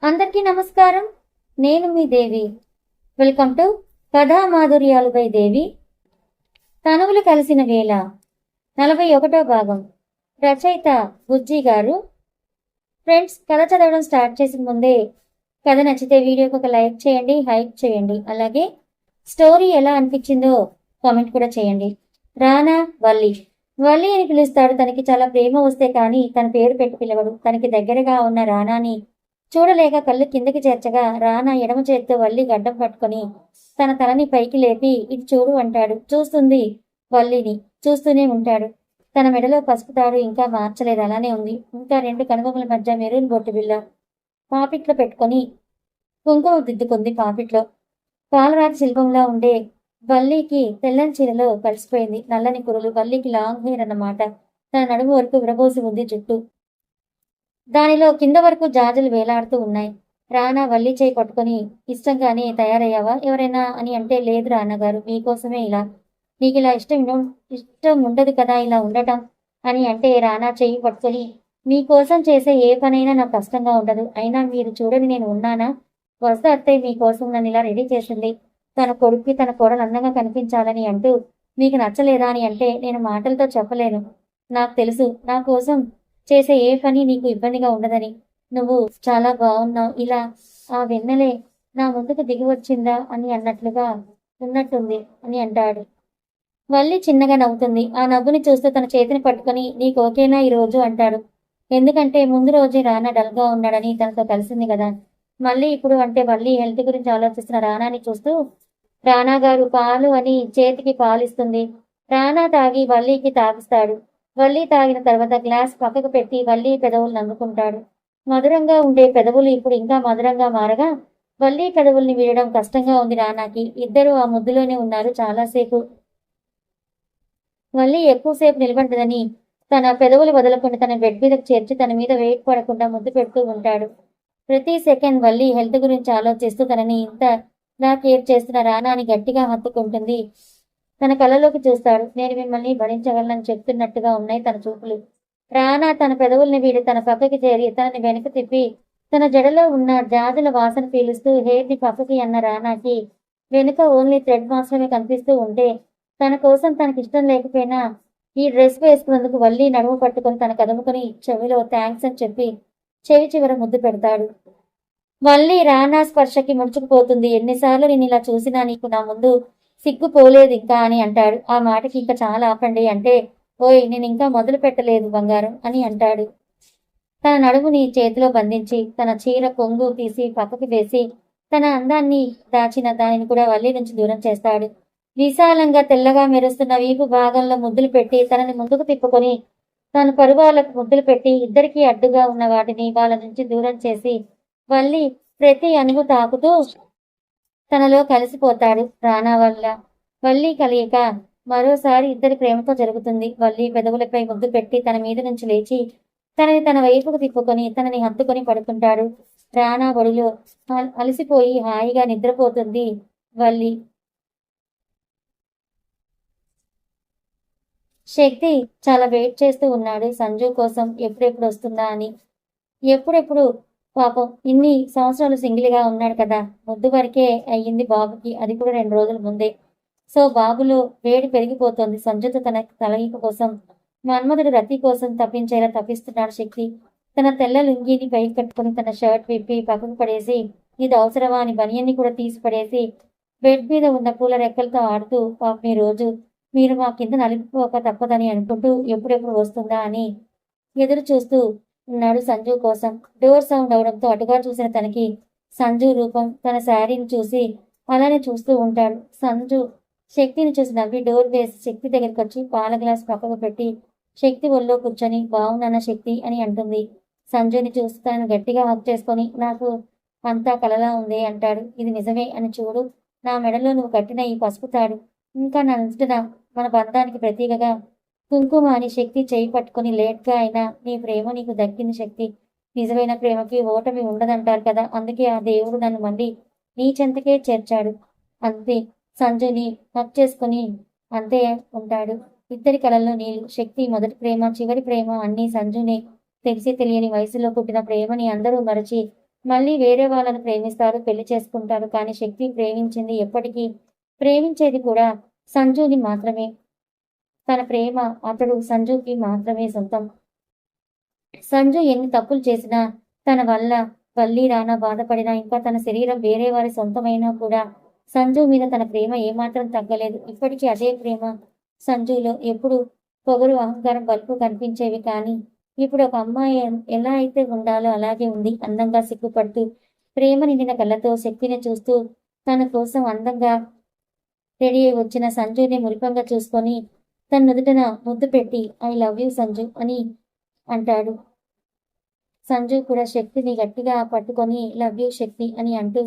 అందరికీ నమస్కారం. నేను మీ దేవి. వెల్కమ్ టు కథా మాధుర్యాలు బై దేవి. తనువులు కలిసిన వేళ 41వ భాగం. రచయిత బుజ్జి గారు. ఫ్రెండ్స్, కథ చదవడం స్టార్ట్ చేసిన ముందే కథ నచ్చితే వీడియోకి ఒక లైక్ చేయండి, హైప్ చేయండి. అలాగే స్టోరీ ఎలా అనిపించిందో కామెంట్ కూడా చేయండి. రానా వల్లి వల్లి అని పిలుస్తాడు. తనకి చాలా ప్రేమ వస్తే కానీ తన పేరు పెట్టి పిలవడు. తనకి దగ్గరగా ఉన్న రానాని చూడలేక కళ్ళు కిందకి చేర్చగా రానా ఎడమ చేత్తో వల్లి గడ్డం పట్టుకొని తన తలని పైకి లేపి ఇటు చూడు అంటాడు. చూస్తుంది వల్లిని. చూస్తూనే ఉంటాడు. తన మెడలో పసుపు తాడు ఇంకా మార్చలేదు, అలానే ఉంది. ఇంకా 2 కనుబొమ్మల మధ్య మెరూన్ బొట్టు బిల్ల పాపిట్లో పెట్టుకొని కుంకుమ దిద్దుకుంది. పాపిట్లో పాలరాతి శిల్పంలా ఉండే వల్లికి తెల్లని చీరలో కలిసిపోయింది. నల్లని కురులు. వల్లికి లాంగ్ హెయిర్ అన్నమాట. తన నడుము వరకు విరబోసి ఉంది జుట్టు. దానిలో కింద వరకు జాజులు వేలాడుతూ ఉన్నాయి. రానా వల్లి చేయి పట్టుకొని ఇష్టంగానే తయారయ్యావా ఎవరైనా అని అంటే, లేదు రానగారు, మీకోసమే ఇలా. నీకు ఇలా ఇష్టం ఉండదు కదా ఇలా ఉండటం అని అంటే, రానా చెయ్యి పట్టుకొని, మీకోసం చేసే ఏ పనైనా నాకు కష్టంగా ఉండదు. అయినా మీరు చూడని నేను ఉన్నానా? వస్తే అత్తయ్య మీకోసం నన్ను ఇలా రెడీ చేసింది. తన కొడుక్కి తన కోడలు అందంగా కనిపించాలని అంటూ మీకు నచ్చలేదా అని అంటే, నేను మాటలతో చెప్పలేను. నాకు తెలుసు నా కోసం చేసే ఏ పని నీకు ఇబ్బందిగా ఉండదని. నువ్వు చాలా బాగున్నావు. ఇలా ఆ వెన్నెలే నా ముందుకు దిగి వచ్చిందా అని అన్నట్లుగా ఉన్నట్టుంది అని అంటాడు. వల్లి చిన్నగా నవ్వుతుంది. ఆ నవ్వుని చూస్తూ తన చేతిని పట్టుకొని, నీకు ఓకేనా ఈ రోజు అంటాడు. ఎందుకంటే ముందు రోజే రానా డల్గా ఉన్నాడని తనతో కలిసింది కదా. మళ్ళీ ఇప్పుడు అంటే వల్లి హెల్త్ గురించి ఆలోచిస్తున్న రానాని చూస్తూ, రానా గారు పాలు అని చేతికి పాలిస్తుంది. రానా తాగి వల్లికి తాగిస్తాడు. వల్లి తాగిన తర్వాత గ్లాస్ పక్కకు పెట్టి వల్లి పెదవులను అందుకుంటాడు. మధురంగా ఉండే పెదవులు ఇప్పుడు ఇంకా మధురంగా మారగా వల్లి పెదవుల్ని వీడడం కష్టంగా ఉంది రానాకి. ఇద్దరు ఆ ముద్దులోనే ఉన్నారు చాలాసేపు. వల్లి ఎక్కువసేపు నిలబడ్డదని తన పెదవులు వదలకుండా తన బెడ్ మీదకు చేర్చి తన మీద వెయిట్ పడకుండా ముద్దు పెడుతూ ఉంటాడు. ప్రతి సెకండ్ వల్లి హెల్త్ గురించి ఆలోచిస్తూ తనని ఇంతలా కేర్ చేస్తున్న రానాని గట్టిగా హత్తుకుంటుంది. తన కళ్ళలోకి చూస్తాడు. నేను మిమ్మల్ని భరించగలనని చెప్తున్నట్టుగా ఉన్నాయి తన చూపులు. రానా తన పెదవుల్ని వీడి తన పక్కకి చేరి తనని వెనక తిప్పి తన జడలో ఉన్న జాజుల వాసన పీలుస్తూ హెయిర్ ని పక్కకి అన్న రానాకి వెనుక ఓన్లీ థ్రెడ్ మాత్రమే కనిపిస్తూ ఉంటే, తన కోసం తనకిష్టం లేకపోయినా ఈ డ్రెస్ వేసుకున్నందుకు వల్లి నడుము పట్టుకొని తన కదుముకొని చెవిలో థ్యాంక్స్ అని చెప్పి చెవి చివర ముద్దు పెడతాడు. వల్లి రానా స్పర్శకి ముడుచుకుపోతుంది. ఎన్నిసార్లు నేను ఇలా చూసినా నీకు నా ముందు సిగ్గు పోలేదు ఇంకా అని అంటాడు. ఆ మాటకి ఇంకా చాలా ఆపండి అంటే, ఓయ్ నేను ఇంకా మొదలు పెట్టలేదు బంగారం అని అంటాడు. తన నడుముని చేతిలో బంధించి తన చీర కొంగు తీసి పక్కకి వేసి తన అందాన్ని దాచిన దానిని కూడా వల్లి నుంచి దూరం చేస్తాడు. విశాలంగా తెల్లగా మెరుస్తున్న వీపు భాగంలో ముద్దులు పెట్టి తనని ముందుకు తిప్పుకొని తన పరువాలకు ముద్దులు పెట్టి ఇద్దరికీ అడ్డుగా ఉన్న వాటిని వాళ్ళ నుంచి దూరం చేసి వల్లి ప్రతి అణువు తాకుతూ తనలో కలిసిపోతాడు. రానా వల్ల వల్లి కలియక మరోసారి ఇద్దరి ప్రేమతో జరుగుతుంది. వల్లి పెదవులపై ముద్దు పెట్టి తన మీద నుంచి లేచి తనని తన వైపుకు తిప్పుకొని తనని హత్తుకొని పడుకుంటాడు. రానా ఒడిలో అలసిపోయి హాయిగా నిద్రపోతుంది వల్లి. శక్తి చాలా వెయిట్ చేస్తూ ఉన్నాడు సంజు కోసం, ఎప్పుడెప్పుడు వస్తుందా అని. ఎప్పుడెప్పుడు పాపం ఇన్ని సంవత్సరాలు సింగిల్గా ఉన్నాడు కదా. ముద్దు వరకే అయ్యింది బాబుకి, అది కూడా 2 రోజుల ముందే. సో బాబులో వేడి పెరిగిపోతుంది. సంజుతో తన తలయిక కోసం మన్మధుడు రతి కోసం తప్పించేలా తప్పిస్తున్నాడు శక్తి. తన తెల్ల లుంగిని పైకి కట్టుకుని తన షర్ట్ విప్పి పక్కకు పడేసి ఇది అవసరమా అని బనియన్ని కూడా తీసి పడేసి బెడ్ మీద ఉన్న పూల రెక్కలతో ఆడుతూ, పాపం ఈ రోజు మీరు మా కింద నలిపిపోక తప్పదని అనుకుంటూ ఎప్పుడెప్పుడు వస్తుందా అని ఎదురు చూస్తూ ఉన్నాడు సంజు కోసం. డోర్ సౌండ్ అవడంతో అటుగా చూసిన తనకి సంజు రూపం తన శారీని చూసి అలానే చూస్తూ ఉంటాడు. సంజు శక్తిని చూసి నవ్వి డోర్ వేసి శక్తి దగ్గరికి వచ్చి పాల గ్లాస్ పక్కకు పెట్టి శక్తి ఒళ్ళో కూర్చొని బాగున్నానా శక్తి అని అంటుంది. సంజుని చూసి తనను గట్టిగా హక్ చేసుకొని, నాకు అంతా కలలా ఉంది అంటాడు. ఇది నిజమే అని చూడు, నా మెడలో నువ్వు కట్టిన ఈ పసుపు తాడు ఇంకా నా నిజన మన బంధానికి ప్రతీకగా కుంకుమ అని శక్తి చేయి పట్టుకుని లేట్గా అయినా నీ ప్రేమ నీకు దక్కింది శక్తి. నిజమైన ప్రేమకి ఓటమి ఉండదంటారు కదా, అందుకే ఆ దేవుడు నన్ను మళ్ళీ నీ చెంతకే చేర్చాడు అంతే. సంజుని హక్ చేసుకుని అంతే ఉంటాడు. ఇద్దరి కళల్లో నీళ్ళు. శక్తి మొదటి ప్రేమ చివరి ప్రేమ అన్నీ సంజునే. తెలిసి తెలియని వయసులో పుట్టిన ప్రేమని అందరూ మరచి మళ్ళీ వేరే వాళ్ళను ప్రేమిస్తారు, పెళ్లి చేసుకుంటారు. కానీ శక్తి ప్రేమించింది ఎప్పటికీ ప్రేమించేది కూడా సంజుని మాత్రమే. తన ప్రేమ అతడు సంజుకి మాత్రమే సొంతం. సంజు ఎన్ని తప్పులు చేసినా, తన వల్ల వల్లి రానా బాధపడినా, ఇంకా తన శరీరం వేరే వారి సొంతమైనా కూడా సంజు మీద తన ప్రేమ ఏమాత్రం తగ్గలేదు. ఇప్పటికీ అదే ప్రేమ సంజులో. ఎప్పుడు పొగరు, అహంకారం, బలుపు కనిపించేవి. కానీ ఇప్పుడు ఒక అమ్మాయి ఎలా అయితే ఉండాలో అలాగే ఉంది. అందంగా సిగ్గుపడుతూ, ప్రేమ నిండిన కళ్ళతో శక్తిని చూస్తూ, తన కోసం అందంగా రెడీ అయి వచ్చిన సంజుని మురిపంగా చూసుకొని తన నుదుటన ముద్దు పెట్టి ఐ లవ్ యూ సంజు అని అంటాడు. సంజు కూడా శక్తిని గట్టిగా పట్టుకొని లవ్ యూ శక్తి అని అంటూ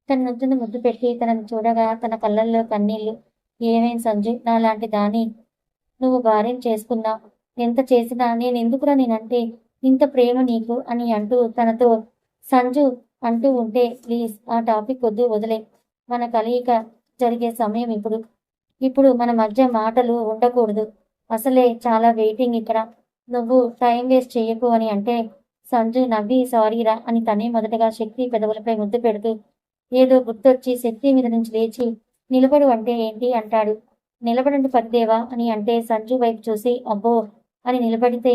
తన నుదుటన ముద్దు పెట్టి తనను చూడగా తన కళ్ళల్లో కన్నీళ్లు. ఏమేం సంజు, నాలాంటి దాని నువ్వు భార్యం చేసుకున్నావు. ఎంత చేసినా నేనెందుకురా నేనంటే ఇంత ప్రేమ నీకు అని అంటూ తనతో సంజు అంటూ ఉంటే, ప్లీజ్ ఆ టాపిక్ వద్దు, వదిలే. మన కలయిక జరిగే సమయం ఇప్పుడు మన మధ్య మాటలు ఉండకూడదు. అసలే చాలా వెయిటింగ్ ఇక్కడ. నువ్వు టైం వేస్ట్ చెయ్యకు అని అంటే సంజు నవ్వి సారీరా అని తనే మొదటగా శక్తి పెదవులపై ముద్దు పెడుతూ ఏదో గుర్తొచ్చి శక్తి మీద నుంచి లేచి నిలబడు అంటే ఏంటి అంటాడు. నిలబడండి పతిదేవా అని అంటే సంజు వైపు చూసి అబ్బో అని నిలబడితే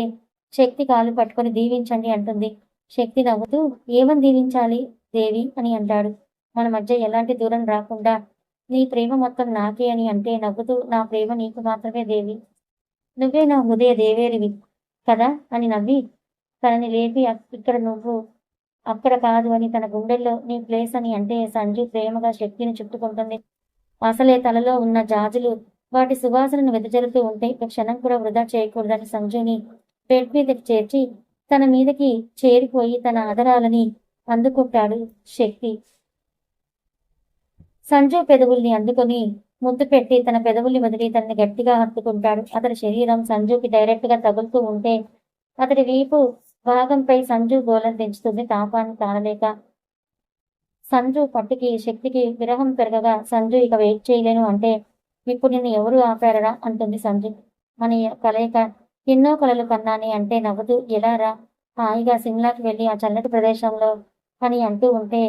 శక్తి కాలు పట్టుకొని దీవించండి అంటుంది. శక్తి నవ్వుతూ ఏమని దీవించాలి దేవి అని అంటాడు. మన మధ్య ఎలాంటి దూరం రాకుండా నీ ప్రేమ మొత్తం నాకే అని అంటే నవ్వుతూ నా ప్రేమ నీకు మాత్రమే దేవి, నువ్వే నా హృదయ దేవేరివి కదా అని నవ్వి తనని లేపి ఇక్కడ నువ్వు అక్కడ కాదు అని తన గుండెల్లో నీ ప్లేస్ అని అంటే సంజు ప్రేమగా శక్తిని చుట్టుకుంటుంది. అసలే తలలో ఉన్న జాజులు వాటి సువాసనను వెదజల్లుతూ ఉంటే ఒక క్షణం కూడా వృధా చేయకూడదని సంజుని బెడ్ మీదకి చేర్చి తన మీదకి చేరిపోయి తన ఆదరాలని అందుకుంటాడు శక్తి. సంజు పెదవుల్ని అందుకొని ముద్దు పెట్టి తన పెదవుల్ని వదిలి తనని గట్టిగా హత్తుకుంటాడు. అతడి శరీరం సంజుకి డైరెక్ట్ గా తగులుతూ ఉంటే అతడి వీపు భాగంపై సంజు గోళం పెంచుతుంది. తాపాన్ని తాళలేక సంజు పట్టుకి శక్తికి విరహం పెరగగా సంజు ఇక వెయిట్ చేయలేను అంటే ఇప్పుడు నిన్ను ఎవరు ఆపారరా అంటుంది సంజు. మన కలయిక ఎన్నో కలలు కన్నాని అంటే నవ్వుతూ ఎలారా హాయిగా సిమ్లాకి వెళ్ళి ఆ చల్లటి ప్రదేశంలో అని అంటూ ఉంటే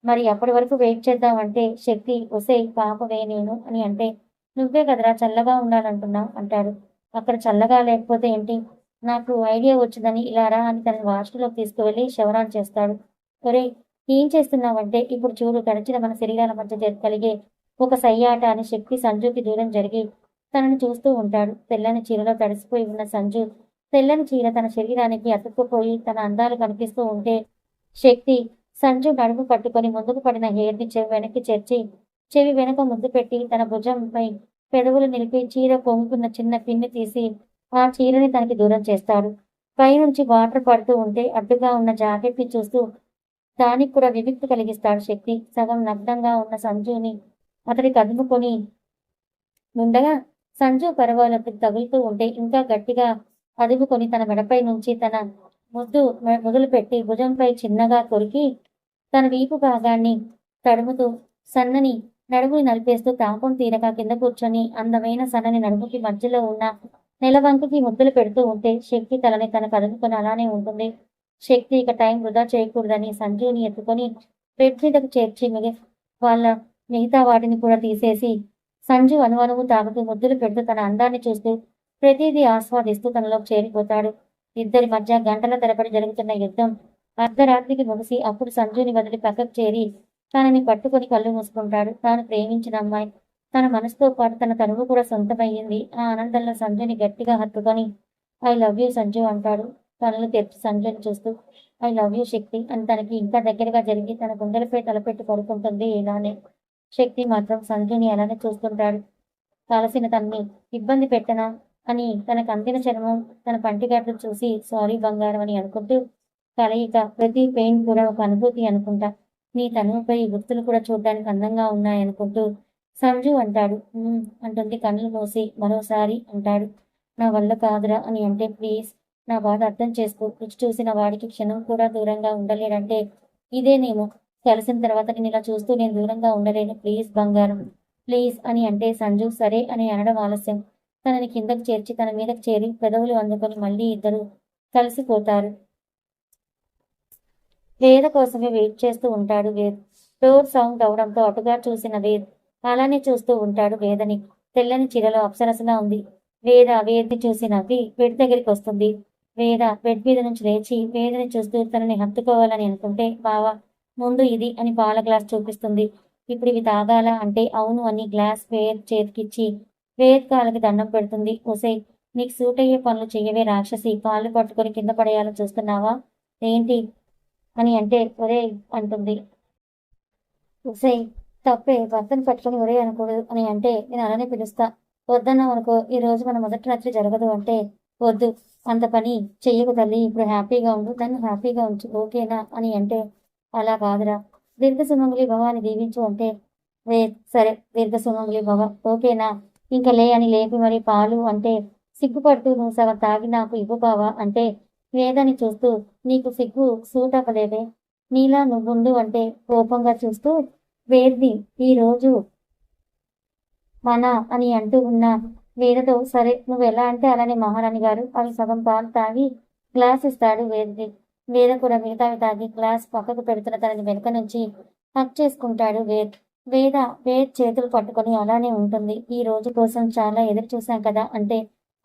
మరి అప్పటి వరకు వెయిట్ చేద్దామంటే శక్తి ఒసే పాపవే నేను అని అంటే నువ్వే కదరా చల్లగా ఉండాలంటున్నావు అంటాడు. అక్కడ చల్లగా లేకపోతే ఏంటి, నాకు ఐడియా వచ్చిందని ఇలారా అని తన వాష్లోకి తీసుకువెళ్ళి శవరాన్ చేస్తాడు. ఒరే ఏం చేస్తున్నావంటే ఇప్పుడు చూడు గడిచిన మన శరీరాల మధ్య కలిగే ఒక సయ్యాట అని శక్తి సంజుకి దూరం జరిగి తనని చూస్తూ ఉంటాడు. తెల్లని చీరలో తడిసిపోయి ఉన్న సంజు తెల్లని చీర తన శరీరానికి అతుక్కుపోయి తన అందాలు కనిపిస్తూ ఉంటే శక్తి సంజు నడుము పట్టుకొని ముందుకు పడిన హెయిర్ని చెవి వెనక్కి చేర్చి చెవి వెనక ముద్దు పెట్టి తన భుజంపై పెదవులు నిలిపి చీర పొంగుకున్న చిన్న పిన్ని తీసి ఆ చీరని తనకి దూరం చేస్తాడు. పైనుంచి వాటర్ పడుతూ ఉంటే అడ్డుగా ఉన్న జాకెట్ని చూస్తూ దానికి కూడా విముక్తి కలిగిస్తాడు శక్తి. సగం నగ్నంగా ఉన్న సంజుని అతడి కదుముకొని ఉండగా సంజు పరవాలకు తగులుతూ ఉంటే ఇంకా గట్టిగా అదుముకొని తన మెడపై నుంచి తన ముద్దు మొదలుపెట్టి భుజంపై చిన్నగా కొరికి తన వీపు భాగాన్ని తడుముతూ సన్నని నడుముని నలిపేస్తూ తాపం తీరక కింద కూర్చొని అందమైన సన్నని నడుముకి మధ్యలో ఉన్న నెలవంకుకి ముద్దులు పెడుతూ ఉంటే శక్తి తలని తన కదుముకొని అలానే ఉంటుంది. శక్తి ఇక టైం వృధా చేయకూడదని సంజుని ఎత్తుకొని బెడ్ మీదకు చేర్చి వాళ్ళ మిగతా వాటిని కూడా తీసేసి సంజు అనువనువు తాగుతూ ముద్దులు పెడుతూ తన అందాన్ని చూస్తూ ప్రతిదీ ఆస్వాదిస్తూ తనలోకి చేరిపోతాడు. ఇద్దరి మధ్య గంటల తరబడి జరుగుతున్న యుద్ధం అర్ధరాత్రికి ముగిసి అప్పుడు సంజుని వదిలి పక్కకు చేరి తనని పట్టుకొని కళ్ళు మూసుకుంటాడు. తాను ప్రేమించిన అమ్మాయి తన మనసుతో పాటు తన తనువు కూడా సొంతమయ్యింది. ఆ ఆనందంలో సంజుని గట్టిగా హత్తుకొని ఐ లవ్ యూ సంజు అంటాడు. కనులు తెరిచి సంజుని చూస్తూ ఐ లవ్ యూ శక్తి అని తనకి ఇంకా దగ్గరగా జరిగి తన గుండెలపై తలపెట్టి పడుకుంటుంది. ఇలానే శక్తి మాత్రం సంజుని అలానే చూస్తుంటాడు. కాలసిన తనని ఇబ్బంది పెట్టనా అని తనకు అందిన చర్మం తన పంటిగడ్డలు చూసి సారీ బంగారం అని అనుకుంటూ కలయిక ప్రతి పెయిన్ కూడా ఒక అనుభూతి అనుకుంటా, నీ తనువుపై గుర్తులు కూడా చూడడానికి అందంగా ఉన్నాయనుకుంటూ సంజు అంటాడు. అంటుంది కన్నులు మూసి. మరోసారి అంటాడు నా వల్ల కాదురా అని అంటే ప్లీజ్ నా బాధ అర్థం చేసుకో. రుచి చూసిన వాడికి క్షణం కూడా దూరంగా ఉండలేడంటే ఇదేనేమో. కలిసిన తర్వాత నేను ఇలా చూస్తూ నేను దూరంగా ఉండలేను, ప్లీజ్ బంగారం ప్లీజ్ అని అంటే సంజు సరే అని అనడం ఆలస్యం. తనని కిందకు చేర్చి తన మీదకు చేరి పెదవులు అందుకొని మళ్ళీ ఇద్దరు కలిసిపోతారు. వేద కోసమే వెయిట్ చేస్తూ ఉంటాడు వేద్. డోర్ సౌండ్ అవడంతో అటుగా చూసిన వేద్ అలానే చూస్తూ ఉంటాడు వేదని. తెల్లని చీరలో అప్సరసలా ఉంది. వేద్ని చూసి నవ్వి బెడ్ దగ్గరికి వస్తుంది. వేద బెడ్ మీద నుంచి లేచి వేదని చూస్తూ తనని హత్తుకోవాలని అనుకుంటే బావా ముందు ఇది అని పాల గ్లాస్ చూపిస్తుంది. ఇప్పుడు ఇవి తాగాల అంటే అవును అని గ్లాస్ వేద్ చేతికిచ్చి వేద్ కాళ్ళకి దండం పెడుతుంది. ఒసే, నీకు సూట్ అయ్యే పనులు చెయ్యవే రాక్షసి, కాళ్ళు పట్టుకొని కింద పడేయాలని చూస్తున్నావా ఏంటి అని అంటే ఒరే అంటుంది. ఒసే, తప్పే, భర్తను పట్టుకొని ఒరే అనకూడదు అని అంటే నేను అలానే పిలుస్తా. వద్దన్నావు అనుకో, ఈ రోజు మన మొదటి రాత్రి జరగదు అంటే వద్దు, అంత పని చెయ్యకు తల్లి, ఇప్పుడు హ్యాపీగా ఉండు, నన్ను హ్యాపీగా ఉంచు, ఓకేనా అని అంటే అలా కాదురా, దీర్ఘ సుమంగళి భవ అని దీవించు అంటే సరే దీర్ఘ సుమంగళి భవ, ఓకేనా, ఇంకా లే అని లేపి మరి పాలు అంటే సిగ్గుపడుతూ నువ్వు సగం తాగి నాకు ఇవ్వు బావా అంటే వేదని చూస్తూ నీకు సిగ్గు సూట్ అవ్వలేదే, నీలా నువ్వుండు అంటే కోపంగా చూస్తూ వేద్ని ఈ రోజు మన అని అంటూ ఉన్న వేదతో సరే నువ్వు ఎలా అంటే అలానే మహారాణి గారు అవి సగం పాలు తాగి గ్లాస్ ఇస్తాడు వేద్కి. వేద కూడా మిగతావి తాగి గ్లాస్ పక్కకు పెడుతున్న తనని వెనుక నుంచి హక్ చేసుకుంటాడు వేద్. వేద్ చేతులు పట్టుకొని అలానే ఉంటుంది. ఈ రోజు కోసం చాలా ఎదురు చూశాం కదా అంటే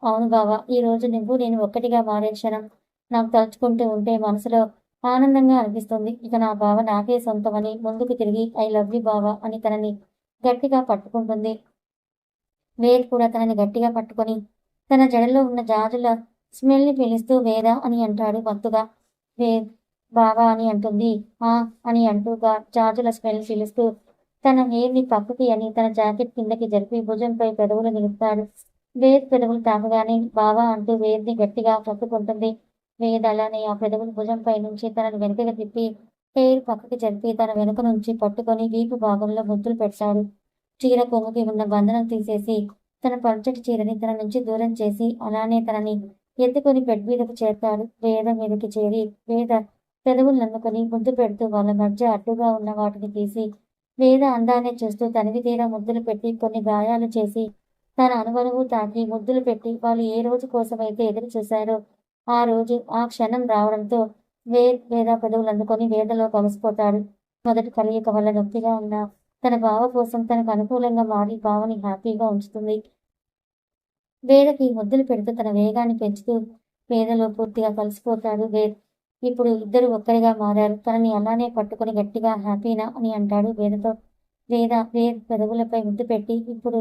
అవును బావా, ఈ రోజు నువ్వు నేను ఒక్కటిగా మారే క్షణం నాకు తలుచుకుంటూ ఉంటే మనసులో ఆనందంగా అనిపిస్తుంది. ఇక నా బావ నాకే సొంతమని ముందుకు తిరిగి ఐ లవ్ యూ బావా అని తనని గట్టిగా పట్టుకుంటుంది. వేద్ కూడా తనని గట్టిగా పట్టుకొని తన జడలో ఉన్న జాజుల స్మెల్ని పీలుస్తూ వేద అని అంటాడు మత్తుగా. వేద్ బావా అని అంటుంది. ఆ అని అంటూ జాజుల స్మెల్ పీలుస్తూ తన హెయిర్ని పక్కకి అని తన జాకెట్ కిందకి జరిపి భుజంపై పెదవులు నిలుపుతాడు. వేద్ పెదవులు తాకగానే బావా అంటూ వేద్ని గట్టిగా పట్టుకుంటుంది. వేద్ అలానే ఆ పెదవులు భుజంపై నుంచి తనని వెనుకగా తిప్పి హెయిర్ పక్కకి జరిపి తన వెనుక నుంచి పట్టుకొని వీపు భాగంలో ముద్దులు పెడతాడు. చీర కొంగుకి ఉన్న బంధనం తీసేసి తన పల్చటి చీరని తన నుంచి దూరం చేసి అలానే తనని ఎత్తుకొని బెడ్ మీదకు చేరుతాడు. వేద మీదకి చేరి వేద పెదవులు నన్నుకొని ముద్దు పెడుతూ వాళ్ళ మధ్య అడ్డుగా ఉన్న వాటిని తీసి వేద అందాన్ని చూస్తూ తనివి తీరా ముద్దులు పెట్టి కొన్ని గాయాలు చేసి తన అనువనువు తాకి ముద్దులు పెట్టి వాళ్ళు ఏ రోజు కోసమైతే ఎదురు చూశారో ఆ రోజు ఆ క్షణం రావడంతో వేద పెదవులు అందుకొని వేదలో కలిసిపోతాడు. మొదటి కలయిక వల్ల నొప్పిగా ఉన్న తన బావ కోసం తనకు అనుకూలంగా మారి బావని హ్యాపీగా ఉంచుతుంది. వేదకి ముద్దులు పెడుతూ తన వేగాన్ని పెంచుతూ వేదలో పూర్తిగా కలిసిపోతాడు వేద్. ఇప్పుడు ఇద్దరు ఒక్కరిగా మారారు. తనని అలానే పట్టుకుని గట్టిగా హ్యాపీనా అని అంటాడు వేదతో. వేద్ పెదవులపై ముద్దు పెట్టి ఇప్పుడు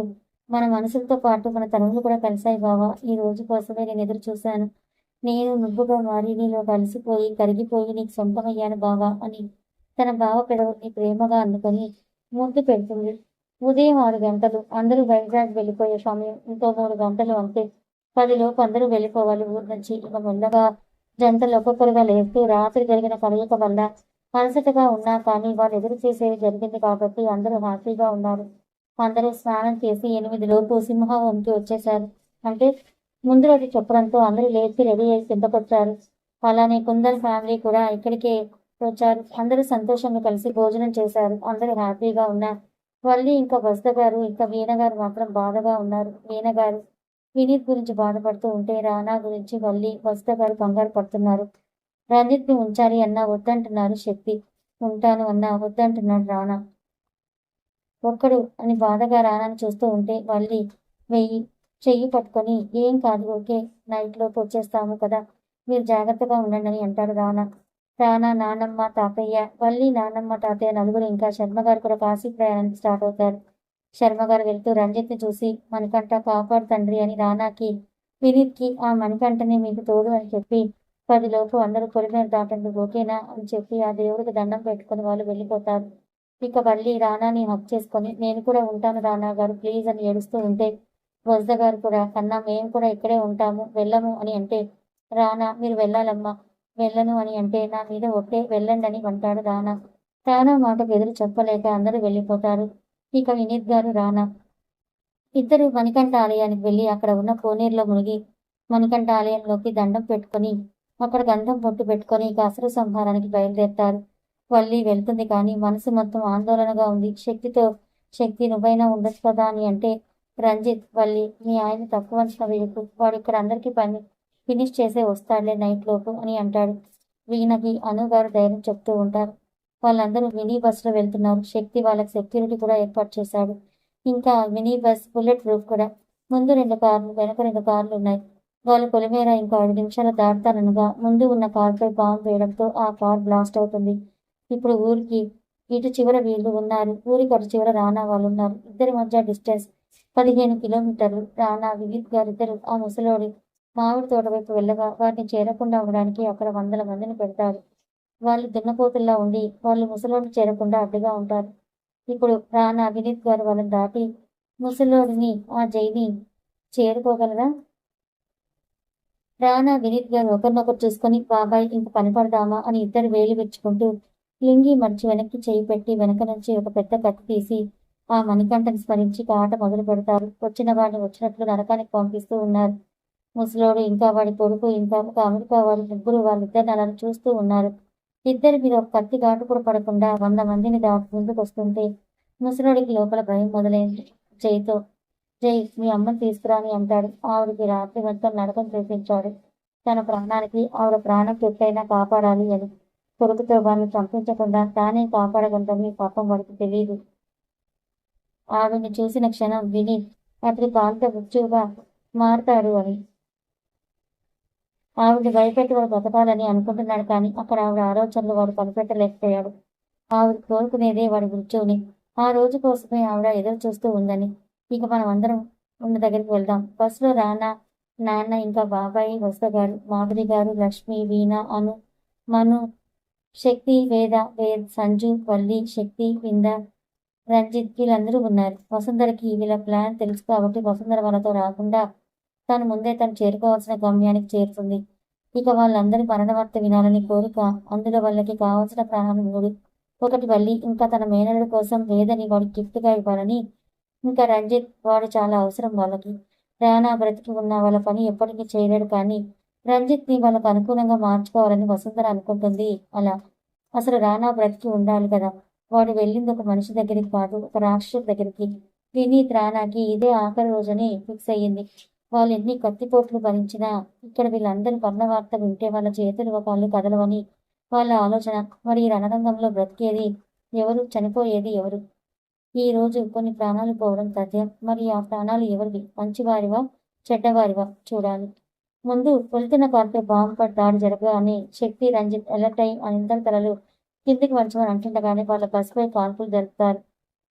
మన మనసులతో పాటు మన తనువులు కూడా కలిశాయి బావా, ఈ రోజు కోసమే నేను ఎదురు చూశాను. నేను నువ్వుగా మారి నీలో కలిసిపోయి కరిగిపోయి నీకు సొంతమయ్యాను బావా అని తన బావ పెదవుల్ని ప్రేమగా అందుకొని ముద్దు పెడుతుంది. ఉదయం 6 గంటలు. అందరూ వైజాగ్ వెళ్ళిపోయే సమయం. ఇంకో 3 గంటలు అంతే. 10 లోపు అందరూ వెళ్ళిపోవాలి ఊరు నుంచి. ఇక మెల్లగా జంటలు ఒక్కొక్కరుగా లేస్తూ రాత్రి జరిగిన కలయిక వల్ల అలసటగా ఉన్నా కానీ వాళ్ళు ఎదురు చేసేది జరిగింది కాబట్టి అందరూ హ్యాపీగా ఉన్నారు. అందరూ స్నానం చేసి 8 లోపు సింహంకి వచ్చేశారు. అంటే ముందు రోజు చెప్పడంతో అందరూ లేచి రెడీ అయ్యి కిందకొచ్చారు. అలానే కుందన్ ఫ్యామిలీ కూడా ఇక్కడికే వచ్చారు. అందరూ సంతోషంగా కలిసి భోజనం చేశారు. అందరూ హ్యాపీగా ఉన్నారు. వల్లి ఇంకా వసుధ గారు ఇంకా వీణ గారు మాత్రం బాధగా ఉన్నారు. వీణ గారు వినీత్ గురించి బాధపడుతూ ఉంటే రానా గురించి వల్లి వసుధ గారు కంగారు పడుతున్నారు. రంజిత్ని ఉంచాలి అన్నా వద్దంటున్నారు శక్తి. ఉంటాను అన్నా వద్దంటున్నాడు రానా. ఒక్కడు అని బాధగా రానాని చూస్తూ ఉంటే వల్లి చెయ్యి పట్టుకొని ఏం కాదు ఓకే, నైట్ లోపు వచ్చేస్తాము కదా, మీరు జాగ్రత్తగా ఉండండి అని అంటాడు రానా. నానమ్మ తాతయ్య వల్లి నానమ్మ తాతయ్య నలుగురు ఇంకా శర్మగారు కూడా కాశీ ప్రయాణానికి స్టార్ట్ అవుతారు. శర్మగారు వెళ్తూ రంజిత్ని చూసి మణికంఠ కాపాడు తండ్రి అని రానాకి వినీత్కి ఆ మణికంఠని మీకు తోడు అని చెప్పి 10 లోపు అందరూ పొలిమేర దాటండి ఓకేనా అని చెప్పి ఆ దేవుడికి దండం పెట్టుకుని వాళ్ళు వెళ్ళిపోతారు. ఇక వల్లి రానాని హక్ చేసుకొని నేను కూడా ఉంటాను రానా గారు ప్లీజ్ అని ఏడుస్తూ ఉంటే వసుధ గారు కూడా కన్నా మేము కూడా ఇక్కడే ఉంటాము వెళ్ళము అని అంటే రానా మీరు వెళ్ళాలమ్మా, వెళ్ళను అని అంటే నా మీద ఒట్టే వెళ్ళండి అని అంటాడు రానా. రానా మాటకు ఎదురు చెప్పలేక అందరూ వెళ్ళిపోతారు. ఇక వినీత్ గారు రానా ఇద్దరు మణికంఠ ఆలయానికి వెళ్ళి అక్కడ ఉన్న కోనేరులో మునిగి మణికంఠ ఆలయంలోకి దండం పెట్టుకొని అక్కడ గంధం పొట్టు పెట్టుకొని ఇక అసురు సంహారానికి బయలుదేరుతారు. వల్లి వెళ్తుంది కానీ మనసు మొత్తం ఆందోళనగా ఉంది. శక్తి నువ్వైనా ఉండొచ్చు కదా అని అంటే రంజిత్ వల్లి మీ ఆయన తక్కువ అంచనా వేయకు, వాడు ఇక్కడ అందరికీ పని ఫినిష్ చేసే వస్తాడులే నైట్ లోపు అని అంటాడు. వీణకి అనుగారు ధైర్యం చెప్తూ ఉంటారు. వాళ్ళందరూ మినీ బస్సులో వెళ్తున్నారు. శక్తి వాళ్ళకి సెక్యూరిటీ కూడా ఏర్పాటు చేశాడు. ఇంకా మినీ బస్ బుల్లెట్ ప్రూఫ్ కూడా. ముందు 2 కార్లు, వెనక 2 కార్లు ఉన్నాయి. వాళ్ళు పొలిమేర ఇంకో 5 నిమిషాలు దాటుతాననగా ముందు ఉన్న కారుపై బాంబు వేయడంతో ఆ కార్ బ్లాస్ట్ అవుతుంది. ఇప్పుడు ఊరికి ఇటు చివర వీళ్ళు ఉన్నారు, ఊరికి అటు చివర రానా వాళ్ళు ఉన్నారు. ఇద్దరి మధ్య డిస్టెన్స్ 15 కిలోమీటర్లు. రానా, వినీత్ గారిద్దరు ఆ ముసలోడి మామిడి తోట వైపు వెళ్ళగా వాటిని చేరకుండా ఉండడానికి అక్కడ వందల మందిని పెడతారు. వాళ్ళు దున్నపోతుల్లా ఉండి వాళ్ళు ముసలోడిని చేరకుండా అడ్డుగా ఉంటారు. ఇప్పుడు రానా, వినీత్ గారు వాళ్ళని దాటి ముసలోడిని ఆ జైని చేరుకోగలరా? రానా, వినీత్ గారు ఒకరినొకరు చూసుకొని బాబాయ్ ఇంక పని పడదామా అని ఇద్దరు వేలు విరుచుకుంటూ లింగి మడిచి వెనక్కి చేయి పెట్టి వెనక నుంచి ఒక పెద్ద కత్తి తీసి ఆ మణికంఠని స్మరించి ఆట మొదలు పెడతారు. వచ్చిన వాడిని వచ్చినట్లు నరకానికి పంపిస్తూ ఉన్నారు. ముసలోడు ఇంకా వాడి కొడుకు ఇంకా ఒక అమెరికా వాడి ముగ్గురు వాళ్ళిద్దరిని అలా చూస్తూ ఉన్నారు. ఇద్దరి మీద ఒక కత్తి ఘాటు కూడా పడకుండా 100 మందిని దాటి ముందుకు వస్తుంటే ముసలోడికి లోపల భయం మొదలైంది. జైతో, జై మీ అమ్మని తీసుకురా అని అంటాడు. ఆవిడికి రాత్రి మొత్తం నరకం చూపించాడు. తన ప్రాణానికి ఆవిడ ప్రాణం ఎట్టయినా కాపాడాలి అని. కొడుకుతో వాడిని చంపించకుండా తానే కాపాడగలదని పాపం వాడికి తెలియదు. ఆవిడ్ని చూసిన క్షణం విని అతడి కాలుతో మృత్యువుగా మారతాడు అని. ఆవిడ్ని భయపెట్టి వాడు బతకాలని అనుకుంటున్నాడు కానీ అక్కడ ఆవిడ ఆలోచనలు వాడు కనిపెట్టలేకపోయాడు. ఆవిడ కోరుకునేదే వాడి మృత్యువుని. ఆ రోజు కోసమే ఆవిడ ఎదురు చూస్తూ ఉందని. ఇక మనం అందరం ఉన్న దగ్గరికి వెళ్దాం. బస్సులో రానా, నాన్న ఇంకా బాబాయి వస్తగారు, మాధురి గారు, లక్ష్మి, వీణ, అను, మను, శక్తి, వేద్, సంజు, వల్లి, శక్తి, వింద, రంజిత్ వీళ్ళందరూ ఉన్నారు. వసుంధరకి వీళ్ళ ప్లాన్ తెలుసు కాబట్టి వసుంధర వాళ్ళతో రాకుండా తను ముందే తను చేరుకోవాల్సిన గమ్యానికి చేరుతుంది. ఇక వాళ్ళందరి మరణవార్త వినాలని కోరిక. అందులో వాళ్ళకి కావాల్సిన ప్రాణాలు 3. ఒకటి వల్లి, ఇంకా తన మేనల్లుడి కోసం వేదని వాడికి గిఫ్ట్గా ఇవ్వాలని. ఇంకా రంజిత్, వాడు చాలా అవసరం వాళ్ళకి. రానా బ్రతికి ఉన్న వాళ్ళ పని ఎప్పటికీ చేయలేడు కానీ రంజిత్ని వాళ్ళకు అనుకూలంగా మార్చుకోవాలని వసుంధర అనుకుంటుంది. అలా అసలు రానా బ్రతికి ఉండాలి కదా. వాడు వెళ్ళింది ఒక మనిషి దగ్గరికి కాదు, ఒక రాక్షసు దగ్గరికి. వినీత్ రానాకి ఇదే ఆఖరి రోజని ఫిక్స్ అయ్యింది. వాళ్ళు ఎన్ని కత్తిపోట్లు భరించినా ఇక్కడ వీళ్ళందరి మరణవార్త వింటే వాళ్ళ చేతులు కాళ్ళు కదలవని వాళ్ళ ఆలోచన. మరి ఈ రణరంగంలో బ్రతికేది ఎవరు, చనిపోయేది ఎవరు? ఈ రోజు కొన్ని ప్రాణాలు పోవడం తథ్యం. మరి ఆ ప్రాణాలు ఎవరివి? మంచివారివా, చెడ్డవారివా చూడాలి. ముందు వెళ్తున్న కారుపై బాంబు పడి దాడి జరగగానే శక్తి, రంజిత్ అలర్ట్ అయి అందరి తలలు కిందికి వంచమని అంటుండగానే వాళ్ళ బస్సుపై కాల్పులు జరుపుతారు.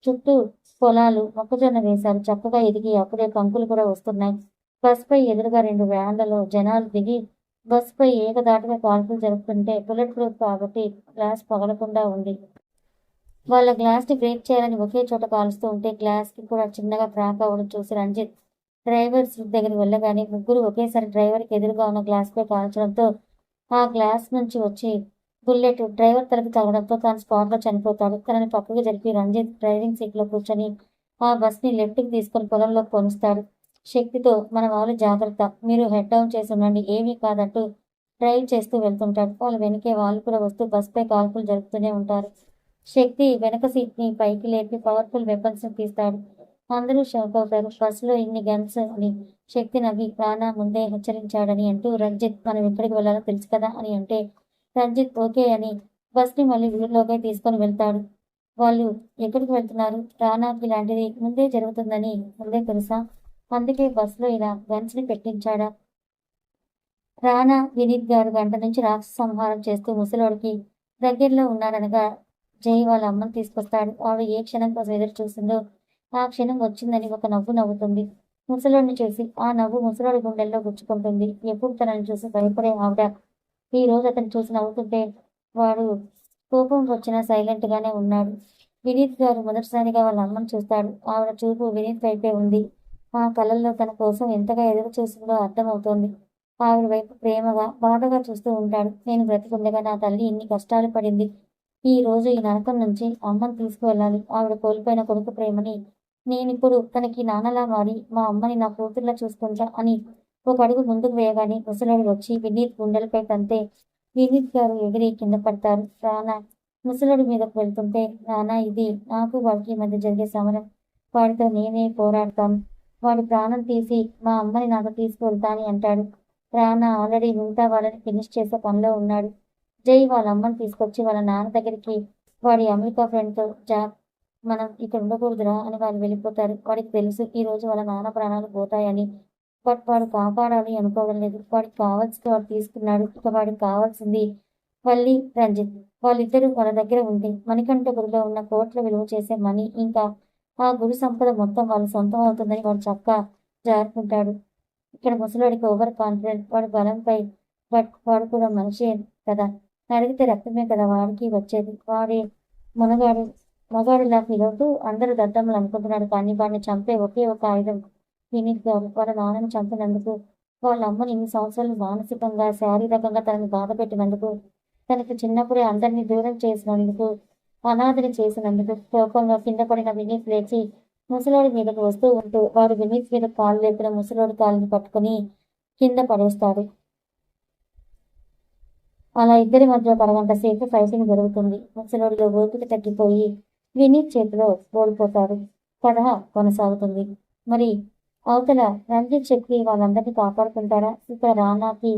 చుట్టూ పొలాలు, మొక్కజొన్న వేశారు. చక్కగా ఎదిగి అప్పుడే కంకులు కూడా వస్తున్నాయి. బస్సుపై ఎదురుగా 2 వ్యాన్లలో జనాలు దిగి బస్సుపై ఏకదాటిగా కాల్పులు జరుపుతుంటే బుల్లెట్ ప్రూఫ్ కాబట్టి గ్లాస్ పగలకుండా ఉంది. వాళ్ళ గ్లాస్ని బ్రేక్ చేయాలని ఒకే చోట కాలుస్తూ ఉంటే గ్లాస్కి కూడా చిన్నగా క్రాక్ అవ్వడం చూసి రంజిత్ డ్రైవర్ సీట్ దగ్గరికి వెళ్ళగానే ముగ్గురు ఒకేసారి డ్రైవర్కి ఎదురుగా ఉన్న గ్లాస్పై కాల్చడంతో ఆ గ్లాస్ నుంచి వచ్చి బుల్లెట్ డ్రైవర్ తలకి తగడంతో తాను స్పాట్లో చనిపోతాడు. తనని పక్కకు జరిపి రంజిత్ డ్రైవింగ్ సీట్లో కూర్చొని ఆ బస్ని లెఫ్ట్కి తీసుకొని పొలంలోకి పోనిస్తాడు. శక్తితో, మన వాళ్ళు జాగ్రత్త, మీరు హెడ్ డౌన్ చేసి ఉండండి, ఏమీ కాదంటూ డ్రైవ్ చేస్తూ వెళ్తుంటాడు. వాళ్ళ వెనకే వాళ్ళు కూడా వస్తూ బస్పై కాల్పులు జరుపుతూనే ఉంటారు. శక్తి వెనక సీట్ని పైకి లేపి పవర్ఫుల్ వెపన్స్ తీస్తాడు. అందరూ షాక్ అవుతారు. బస్సులో ఇన్ని గన్స్ అని. శక్తి నవ్వి రానా ముందే హెచ్చరించాడని అంటూ రంజిత్ మనం ఎక్కడికి వెళ్ళాలో తెలుసు కదా అని అంటే రంజిత్ ఓకే అని బస్ని మళ్ళీ ఊరిలోకే తీసుకొని వెళ్తాడు. వాళ్ళు ఎక్కడికి వెళ్తున్నారు? రానాకి ఇలాంటిది ముందే జరుగుతుందని ముందే తెలుసా? అందుకే బస్సులో ఇలా గన్స్ని పెట్టించాడా? రానా, వినీత్ గారు గంట నుంచి రాక్షస సంహారం చేస్తూ ముసలోడికి దగ్గరలో ఉన్నారనగా జై వాళ్ళ అమ్మని తీసుకొస్తాడు. ఆవిడ ఏ క్షణం కోసం ఎదురు చూస్తుందో ఆ క్షణం వచ్చిందని ఒక నవ్వు నవ్వుతుంది. ముసలోడిని చూసి ఆ నవ్వు ముసలోడి గుండెల్లో గుచ్చుకుంటుంది. ఎప్పుడు తనని చూసి భయపడే ఆవిడ ఈ రోజు అతను చూసి నవ్వుతుంటే వాడు కోపం వచ్చినా సైలెంట్ గానే ఉన్నాడు. వినీత్ గారు మొదటిసారిగా వాళ్ళ అమ్మని చూస్తాడు. ఆవిడ చూపు వినీత్ వైపే ఉంది. ఆ కళ్ళల్లో తన కోసం ఎంతగా ఎదురు చూసిందో అర్థమవుతోంది. ఆవిడ వైపు ప్రేమగా, బాధగా చూస్తూ ఉంటాడు. నేను బ్రతికుండగా నా తల్లి ఇన్ని కష్టాలు పడింది. ఈ రోజు ఈ నరకం నుంచి అమ్మని తీసుకువెళ్ళాలి. ఆవిడ కోల్పోయిన కొడుకు ప్రేమని నేనిప్పుడు తనకి నాన్నలా మారి మా అమ్మని నా కూతుర్లా చూసుకుంటా అని ఒక అడుగు ముందుకు వేయగానే ముసలోడు వచ్చి వినీత్ గుండెలపై తంతే వినీత్ గారు ఎగిరి కింద పడతారు. రానా ముసలోడి మీదకు వెళ్తుంటే నానా ఇది నాకు వాడికి మధ్య జరిగే సమరం. వాడితో నేనే పోరాడతాను. వాడి ప్రాణం తీసి మా అమ్మని నాకు తీసుకువెళ్తాని అంటాడు. రానా ఆల్రెడీ మిగతా వాళ్ళని ఫినిష్ చేసే పనిలో ఉన్నాడు. జై వాళ్ళ అమ్మని తీసుకొచ్చి వాళ్ళ నాన్న దగ్గరికి వాడి అమెరికా ఫ్రెండ్తో జాక్ మనం ఇక్కడ ఉండకూడదురా అని వాళ్ళు వెళ్ళిపోతారు. వాడికి తెలుసు ఈ రోజు వాళ్ళ నాన్న ప్రాణాలు పోతాయని. బట్ వాడు కాపాడాలి అనుకోవడం లేదు. వాడికి కావాల్సింది వాడు తీసుకున్నాడు. ఇక వాడికి కావాల్సింది వల్లి, రంజిత్. వాళ్ళిద్దరూ వాళ్ళ దగ్గర ఉంది. మణికంఠ గుడిలో ఉన్న కోట్ల విలువ చేసే మనీ, ఇంకా ఆ గుడి సంపద మొత్తం వాళ్ళ సొంతం అవుతుందని వాడు చక్కా జారుకుంటాడు. ఇక్కడ ముసలోడికి ఓవర్ కాన్ఫిడెంట్. వాడి బలంపై. బట్ వాడు కూడా మనిషే కదా, నరిగితే రక్తమే కదా వాడికి వచ్చేది. వాడే మునగాడు మగాడిలా ఫీల్ అవుతూ అందరూ దద్దమ్మలు అనుకుంటున్నాడు. కానీ వాడిని చంపే ఒకే ఒక ఆయుధం వినీత్ గారు. వాళ్ళ నాన్నని చంపినందుకు, వాళ్ళ అమ్మని ఇన్ని సంవత్సరాలు మానసికంగా శారీరకంగా తనని బాధ పెట్టినందుకు, తనకి చిన్నప్పుడే అందరినీ దూరం చేసినందుకు, అనాథని చేసినందుకు కోపంగా కింద పడిన వినీత్ లేచి ముసలోడి మీదకు వస్తూ ఉంటూ వాడు వినీత్ మీద కాలు లేపిన ముసలోడి కాలుని పట్టుకుని కింద పడేస్తాడు. అలా ఇద్దరి మధ్య అరగంట సేపు ఫైటింగ్ జరుగుతుంది. ముసలోడిలో ఓపిక తగ్గిపోయి వినీత్ చేతిలో ఓడిపోతాడు. కథ కొనసాగుతుంది. మరి అవతల రంజిత్ శక్తి వాళ్ళందరినీ కాపాడుకుంటారా? ఇక్కడ రానాకి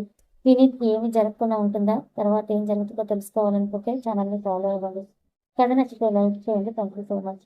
వినీత్కి ఏమి జరగకుండా ఉంటుందా? తర్వాత ఏం జరుగుతుందో తెలుసుకోవాలనుకుంటే ఛానల్ని ఫాలో అవ్వండి. కథ నచ్చితే లైక్ చేయండి. Thank you so much.